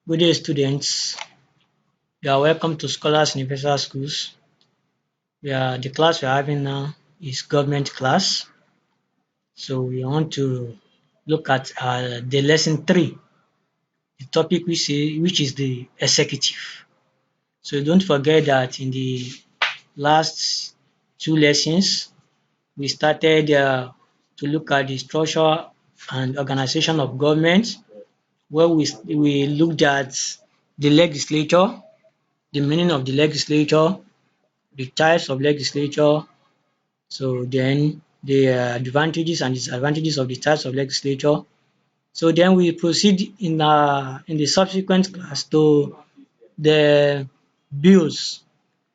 Good day, students. You are welcome to Scholars Universal Schools. The class we are having now is government class. So we want to look at the lesson 3, the topic which is the executive. So don't forget that in the last 2 lessons, we started to look at the structure and organization of government, where we looked at the legislature, the meaning of the legislature, the types of legislature, so then the advantages and disadvantages of the types of legislature. So then we proceed in the subsequent class to the bills,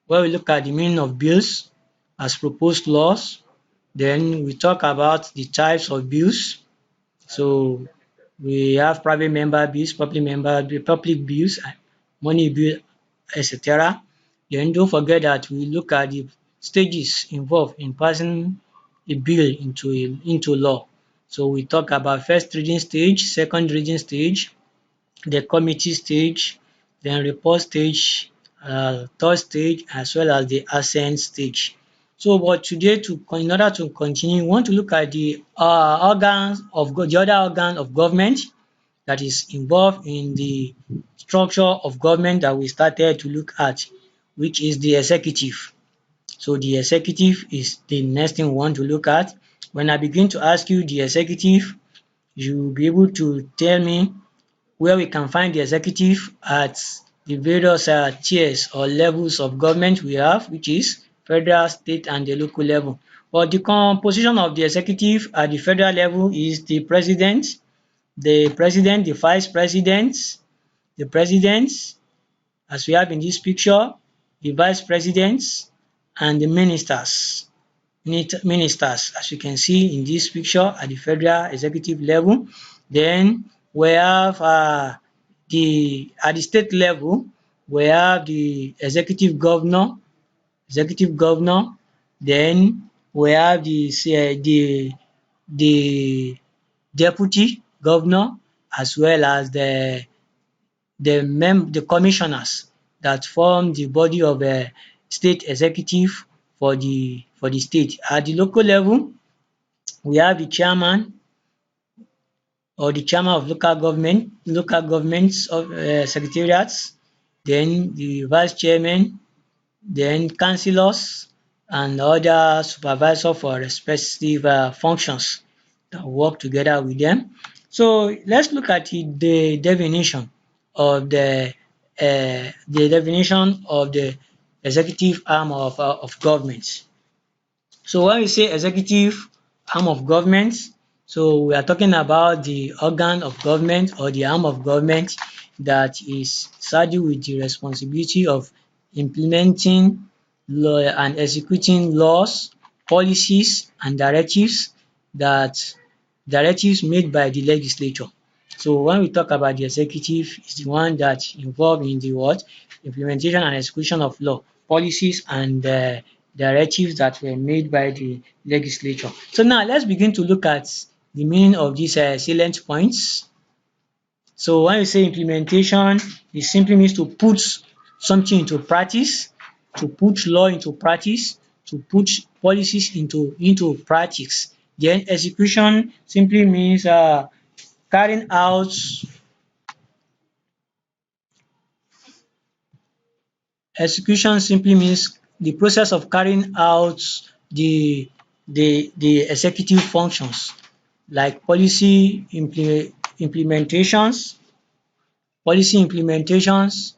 where we look at the meaning of bills as proposed laws. Then we talk about the types of bills. So we have private member bills, public bills, money bill, etc. Then don't forget that we look at the stages involved in passing a bill into law. So we talk about first reading stage, second reading stage, the committee stage, then report stage, third stage, as well as the assent stage. So, but today, in order to continue, we want to look at the the other organ of government that is involved in the structure of government that we started to look at, which is the executive. So the executive is the next thing we want to look at. When I begin to ask you the executive, you'll be able to tell me where we can find the executive at the various tiers or levels of government we have, which is federal, state, and the local level. But the composition of the executive at the federal level is the vice president, the president, as we have in this picture, the vice presidents, and the ministers. Ministers, as you can see in this picture at the federal executive level. Then we have at the state level, we have the executive governor. Then we have the deputy governor, as well as the commissioners that form the body of a state executive for the state. At the local level, we have the chairman or the chairman of local governments of secretariats, then the vice chairman, then councillors, and other supervisor for respective functions that work together with them. So let's look at the definition of the executive arm of government. So when we say executive arm of government, so we are talking about the organ of government or the arm of government that is saddled with the responsibility of implementing law and executing laws, policies, and directives made by the legislature. So when we talk about the executive, it's the one that involved in the what? Implementation and execution of law, policies, and directives that were made by the legislature. So now let's begin to look at the meaning of these salient points. So when you say implementation, it simply means to put something into practice, to put law into practice, to put policies into practice. Then execution simply means carrying out execution simply means the process of carrying out the executive functions like implementations, policy implementations,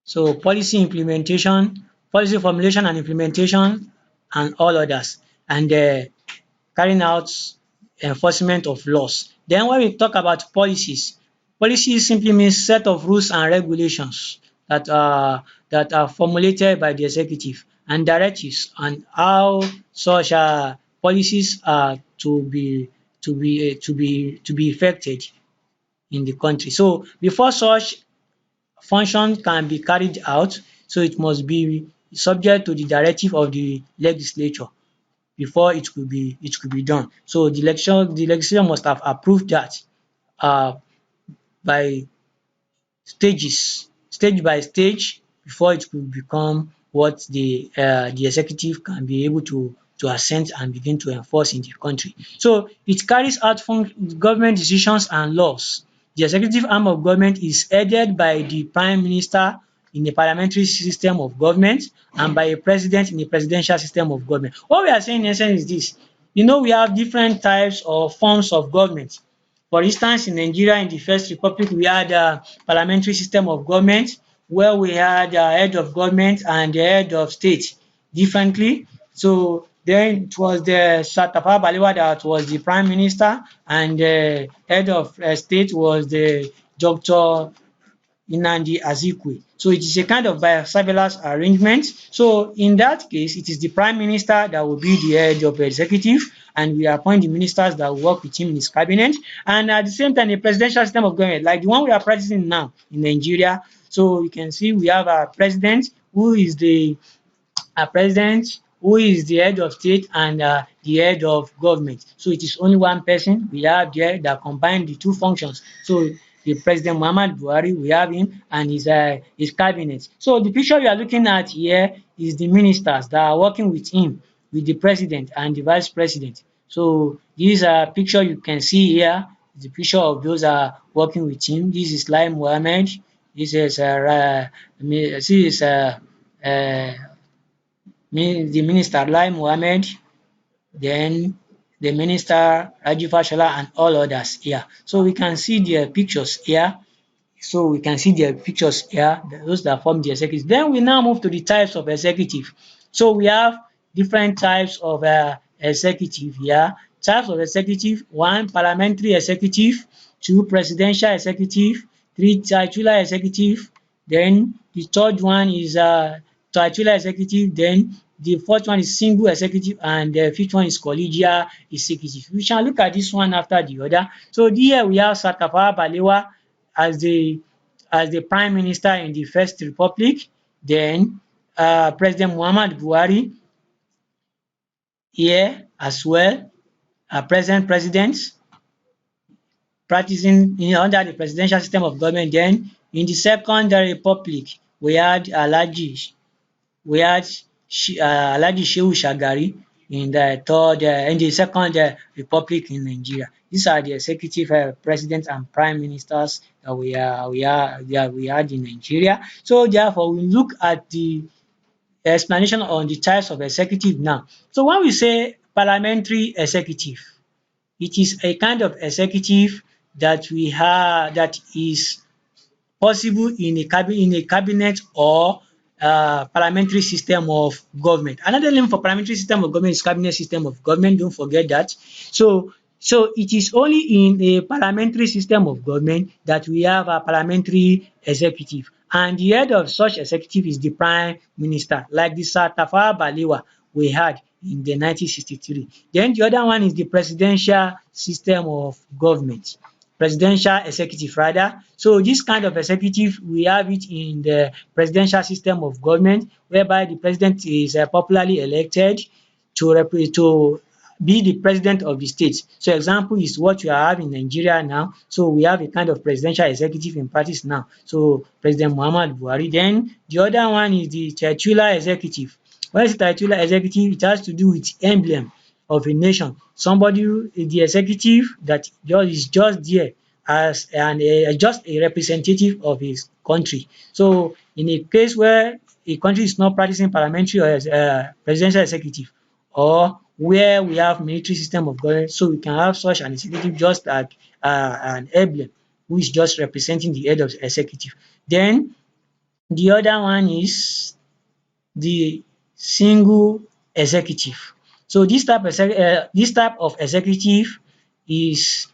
so policy implementation, policy formulation and implementation, and all others, and carrying out enforcement of laws. Then when we talk about policies, policies simply means set of rules and regulations that are formulated by the executive, and directives on how such policies are to be effected in the country. So before such function can be carried out, so it must be subject to the directive of the legislature before it could be done. So the legislature must have approved that uh, by stage by stage before it could become what the executive can be able to assent and begin to enforce in the country. So it carries out government decisions and laws. The executive arm of government is headed by the prime minister in a parliamentary system of government and by a president in a presidential system of government. What we are saying in essence is this: we have different types of forms of government. For instance, in Nigeria, in the First Republic, we had a parliamentary system of government where we had a head of government and the head of state differently. So then it was the Sir Tafawa Balewa that was the prime minister, and the head of state was the Dr. Nnamdi Azikiwe. So it is a kind of bisurveillance arrangement. So in that case, it is the prime minister that will be the head of the executive, and we appoint the ministers that will work with him in his cabinet. And at the same time, a presidential system of government, like the one we are practicing now in Nigeria. So you can see we have a president who is a president who is the head of state and the head of government. So it is only one person we have there that combine the two functions. So the President Muhammad Buhari, we have him and his cabinet. So the picture you are looking at here is the ministers that are working with him, with the president and the vice president. So this picture you can see here is the picture of those working with him. This is Lai Mohammed. This is uh, the minister Lai Mohammed, then the minister Rajiv Fashola and all others here. So we can see their pictures here. Those that form the executive. Then we now move to the types of executive. So we have different types of executive here. Types of executive: one, parliamentary executive; two, presidential executive; three, titular executive; then the third one is titular executive; then the fourth one is single executive, and the fifth one is collegial executive. We shall look at this one after the other. So here we have Sir Tafawa Balewa as the prime minister in the First Republic. Then President Muhammad Buhari here as well, present president practicing under the presidential system of government. Then in the Second Republic, we had Alhaji Shehu Shagari in the Second Republic in Nigeria. These are the executive presidents and prime ministers that we had in Nigeria. So therefore, we look at the explanation on the types of executive now. So when we say parliamentary executive, it is a kind of executive that we have that is possible in a cabinet or parliamentary system of government. Another name for parliamentary system of government is cabinet system of government. Don't forget that. So it is only in a parliamentary system of government that we have a parliamentary executive, and the head of such executive is the prime minister, like the Sir Tafawa Balewa we had in the 1963. Then the other one is the presidential system of government, presidential executive rather. So this kind of executive, we have it in the presidential system of government, whereby the president is popularly elected to be the president of the state. So example is what we have in Nigeria now. So we have a kind of presidential executive in practice now. So President Muhammad Buhari. Then the other one is the titular executive. What is titular executive? It has to do with emblem of a nation. Somebody, the executive that is just there as just a representative of his country. So in a case where a country is not practicing parliamentary or presidential executive, or where we have military system of government, so we can have such an executive just like an emblem who is just representing the head of the executive. Then the other one is the single executive. So this type of executive is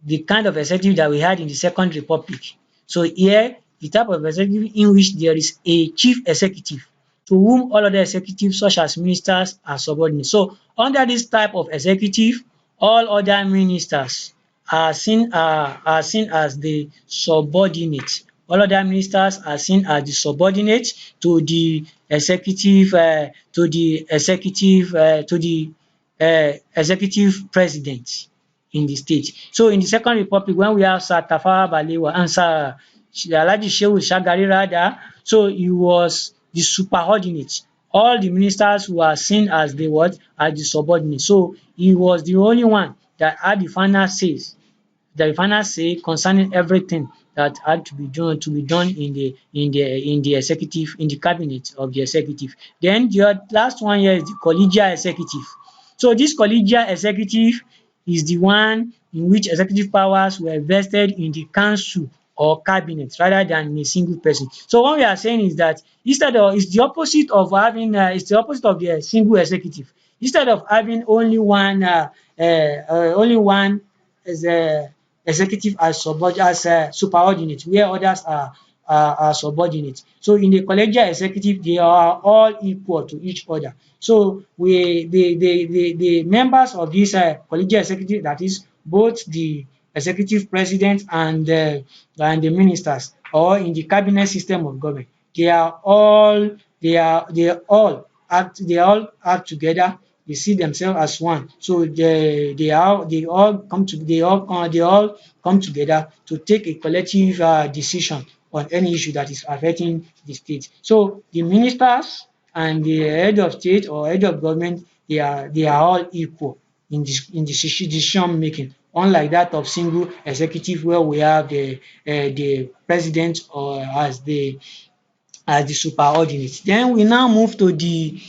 the kind of executive that we had in the Second Republic. So here, the type of executive in which there is a chief executive to whom all other executives such as ministers are subordinate. So under this type of executive, all other ministers are seen as the subordinate. All other ministers are seen as the subordinate to the executive president in the state. So in the Second Republic, when we have Sir Tafawa Balewa and Sir Alhaji Shehu Shagari rather, so he was the superordinate. All the ministers were seen as the what? As the subordinate. So he was the only one that had the final say concerning everything that had to be done in the executive, in the cabinet of the executive. Then the last one here is the collegial executive. So this collegial executive is the one in which executive powers were vested in the council or cabinet rather than in a single person. So what we are saying is that instead of it's the opposite of having it's the opposite of the single executive. Instead of having only one as a executive as superordinate, where others are subordinate. So in the collegial executive, they are all equal to each other. So the members of this collegial executive, that is both the executive president and the ministers, or in the cabinet system of government, they all act together. They see themselves as one. So they all come together to take a collective decision on any issue that is affecting the state. So the ministers and the head of state or head of government, they are all equal in decision making, unlike that of single executive where we have the president or as the superordinate. Then we now move to the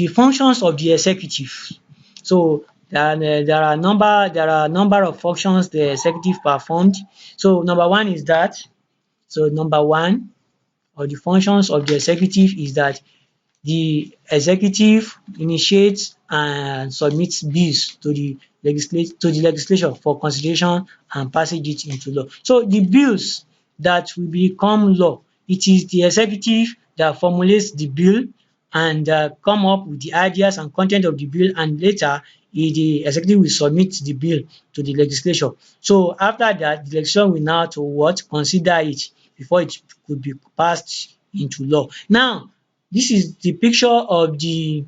functions of the executive. So there are number of functions the executive performed. So number one is that. So number one of the functions of the executive is that the executive initiates and submits bills to the legislature for consideration and passage it into law. So the bills that will become law, it is the executive that formulates the bill and come up with the ideas and content of the bill, and later the executive will submit the bill to the legislature. So after that, the legislature will now to what? Consider it before it could be passed into law. Now, this is the picture of the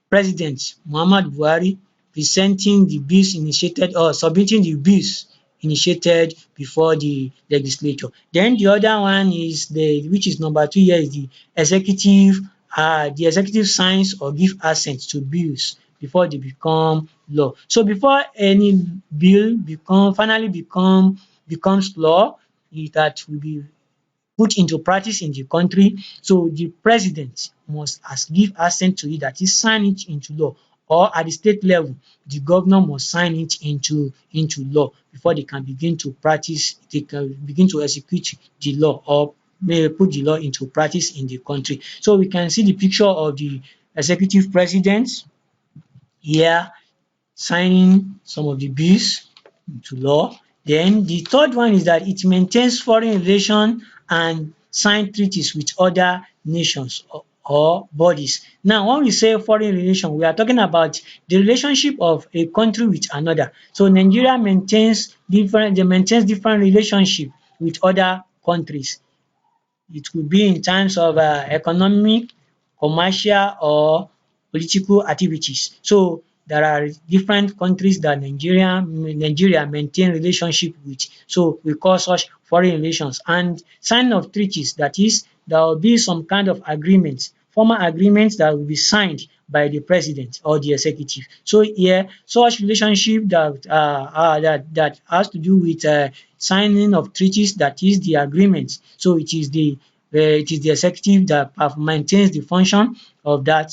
president Muhammad Buhari presenting the bills initiated or submitting the bills initiated before the legislature. Then the other one is which is number two here, is the executive signs or give assent to bills before they become law. So before any bill becomes law, that will be put into practice in the country. So the president must give assent to it, that is sign it into law, or at the state level the governor must sign it into law before they can begin to execute the law or may put the law into practice in the country. So we can see the picture of the executive president here signing some of the bills into law. Then the third one is that it maintains foreign relations and sign treaties with other nations or bodies. Now, when we say foreign relation, we are talking about the relationship of a country with another. So Nigeria maintains different relationship with other countries. It could be in terms of economic, commercial or political activities. So there are different countries that Nigeria maintain relationship with. So we call such foreign relations. And signing of treaties, that is, there will be some kind of agreements, formal agreements that will be signed by the president or the executive. So here, such relationship that has to do with signing of treaties, that is the agreement. So it is the executive that maintains the function of the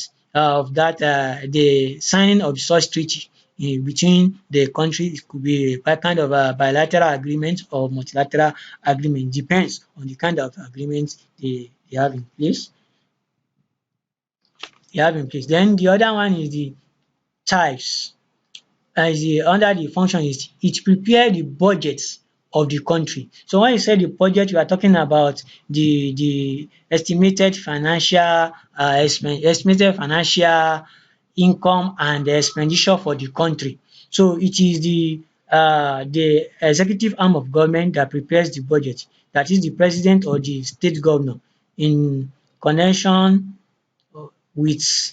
signing of such treaty between the country. It could be a kind of a bilateral agreement or multilateral agreement, depends on the kind of agreement they have in place. Then the other one is the types. Under the function is it prepare the budget of the country. So when you say the budget, you are talking about the estimated financial income and expenditure for the country. So it is the executive arm of government that prepares the budget. That is the president or the state governor in connection with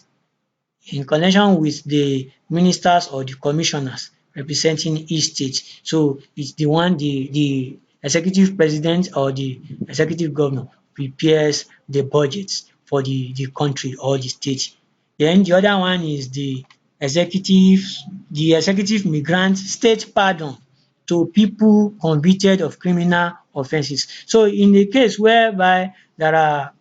the ministers or the commissioners representing each state. So it's the one the executive president or the executive governor prepares the budgets for the country or the state. Then the other one is executive the executive may grant state pardon to people convicted of criminal offences. So in a case whereby there are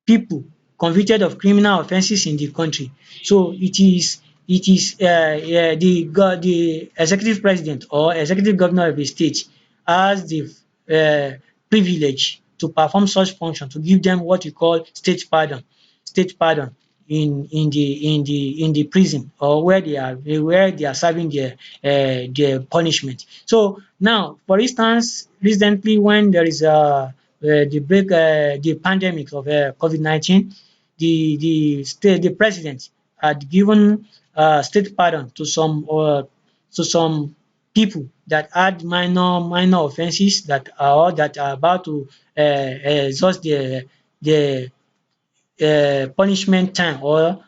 people convicted of criminal offences in the country. So it is the executive president or executive governor of a state has the privilege to perform such function, to give them what we call state pardon in the prison, or where they are serving their punishment. So now, for instance, recently when there is the pandemic of COVID-19, the president had given state pardon to some people that had minor offences that are about to exhaust their punishment time or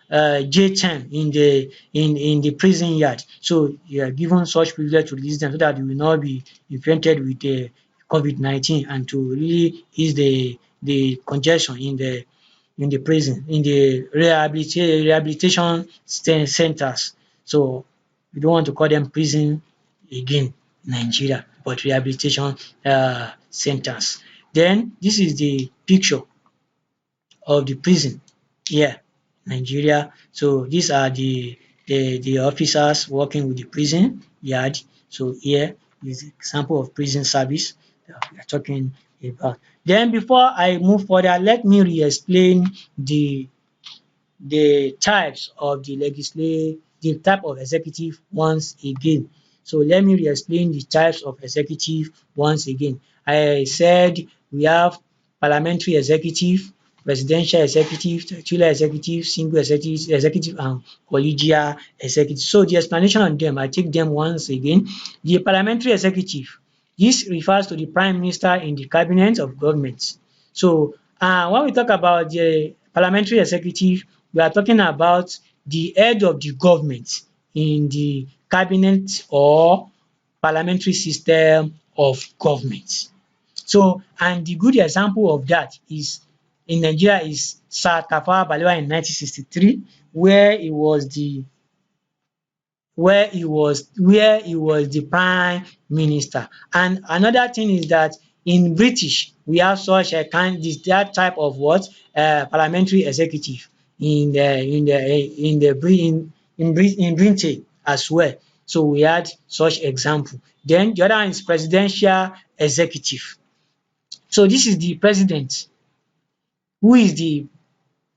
jail time in the prison yard. So you are given such privilege to release them so that you will not be infected with COVID-19, and to really ease the congestion in the prison, in the rehabilitation centers. So we don't want to call them prison again in Nigeria, but rehabilitation centers. Then this is the picture of the prison here in Nigeria. So these are the officers working with the prison yard. So here is an example of prison service that we are talking about. Then before I move further, let me re-explain the types of the type of executive once again. So let me re-explain the types of executive once again. I said we have parliamentary executive, presidential executive, titular executive, single executive, and collegial executive. So the explanation on them, I take them once again. The parliamentary executive, this refers to the prime minister in the cabinet of government. So when we talk about the parliamentary executive, we are talking about the head of the government in the cabinet or parliamentary system of government. So, and the good example of that is in Nigeria is Sir Tafawa Balewa in 1963, where he was the prime minister. And another thing is that in British we have such a that type of what parliamentary executive in Britain as well. So we had such example. Then the other one is presidential executive. So this is the president who is the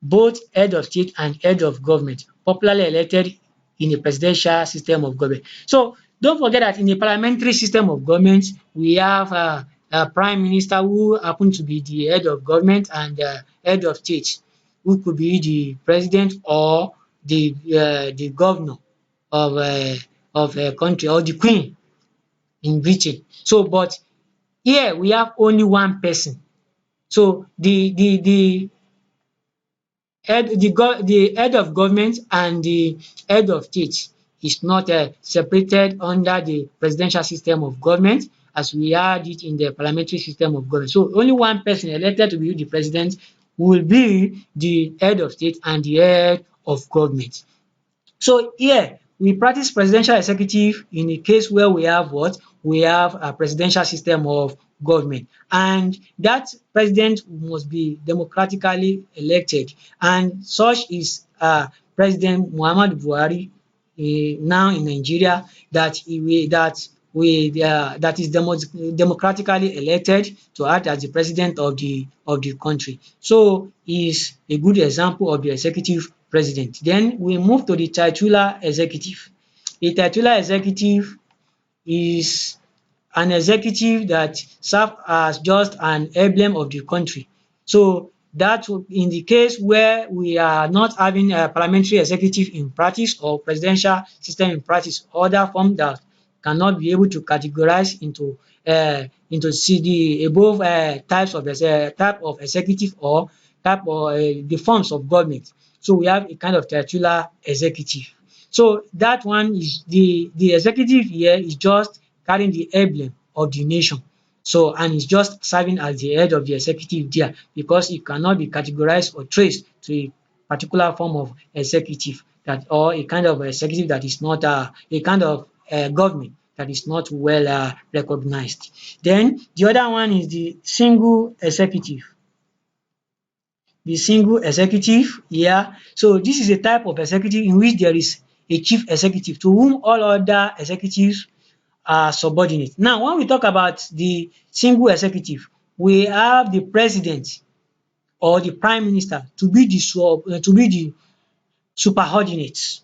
both head of state and head of government, popularly elected in a presidential system of government. So don't forget that in a parliamentary system of government, we have a prime minister who happen to be the head of government, and head of state who could be the president or the governor of a country, or the queen in Britain. So but here we have only one person. So the head of government and the head of state is not separated under the presidential system of government as we had it in the parliamentary system of government. So only one person elected to be the president will be the head of state and the head of government. So here we practice presidential executive in a case where we have what? We have a presidential system of government, and that president must be democratically elected, and such is President Muhammadu Buhari now in Nigeria, that is democratically elected to act as the president of the country. So he is a good example of the executive president. Then we move to the titular executive. The titular executive is an executive that serve as just an emblem of the country. So that in the case where we are not having a parliamentary executive in practice or presidential system in practice, other form that cannot be able to categorize into see the above type of executive or type of the forms of government. So we have a kind of titular executive. So that one is the executive here is just carrying the emblem of the nation. So and is just serving as the head of the executive there because it cannot be categorized or traced to a particular form of executive that or a kind of executive that is not a kind of government that is not well recognized. Then the other one is the single executive. The single executive here. So this is a type of executive in which there is a chief executive to whom all other executives are subordinate. Now when we talk about the single executive, we have the president or the prime minister to be the superordinate.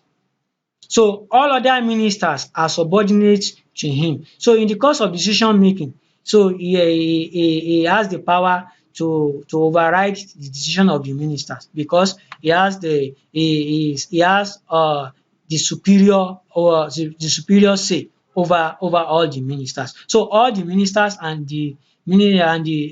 So all other ministers are subordinate to him. So in the course of decision making, so he has the power to override the decision of the ministers because he has he has the superior or the superior say over all the ministers. So all the ministers and the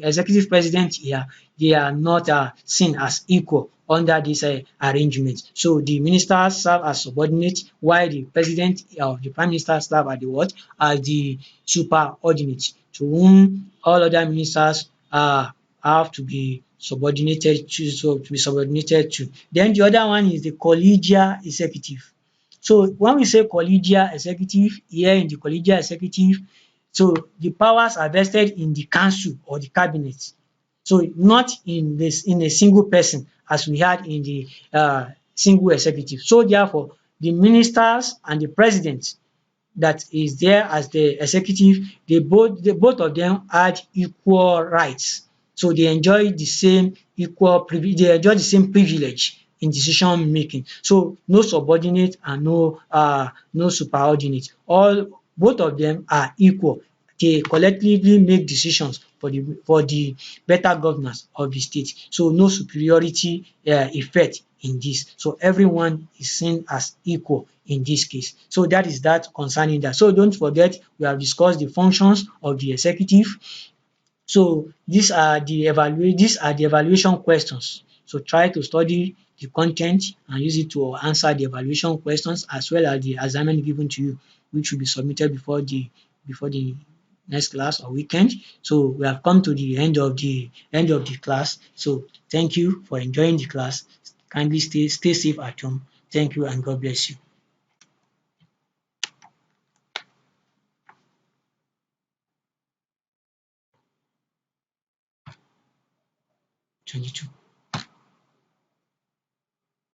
executive president here, they are not seen as equal under this arrangement. So the ministers serve as subordinates while the president or the prime minister serve as the what? As the superordinate to whom all other ministers have to be subordinated to, so to be subordinated to. Then the other one is the collegial executive. So when we say collegial executive, here in the collegial executive, so the powers are vested in the council or the cabinet. So not in this in a single person as we had in the single executive. So therefore, the ministers and the president that is there as the executive, they both of them had equal rights. So they enjoy the same equal privilege, they enjoy the same privilege in decision making. So no subordinate and no superordinate. All both of them are equal. They collectively make decisions for the better governance of the state. So no superiority effect in this. So everyone is seen as equal in this case. So that is that concerning that. So don't forget we have discussed the functions of the executive. So these are the evaluation questions. So try to study the content and use it to answer the evaluation questions as well as the assignment given to you, which will be submitted before the next class or weekend. So we have come to the end of the class. So thank you for enjoying the class. Kindly stay safe at home. Thank you and God bless you. 22.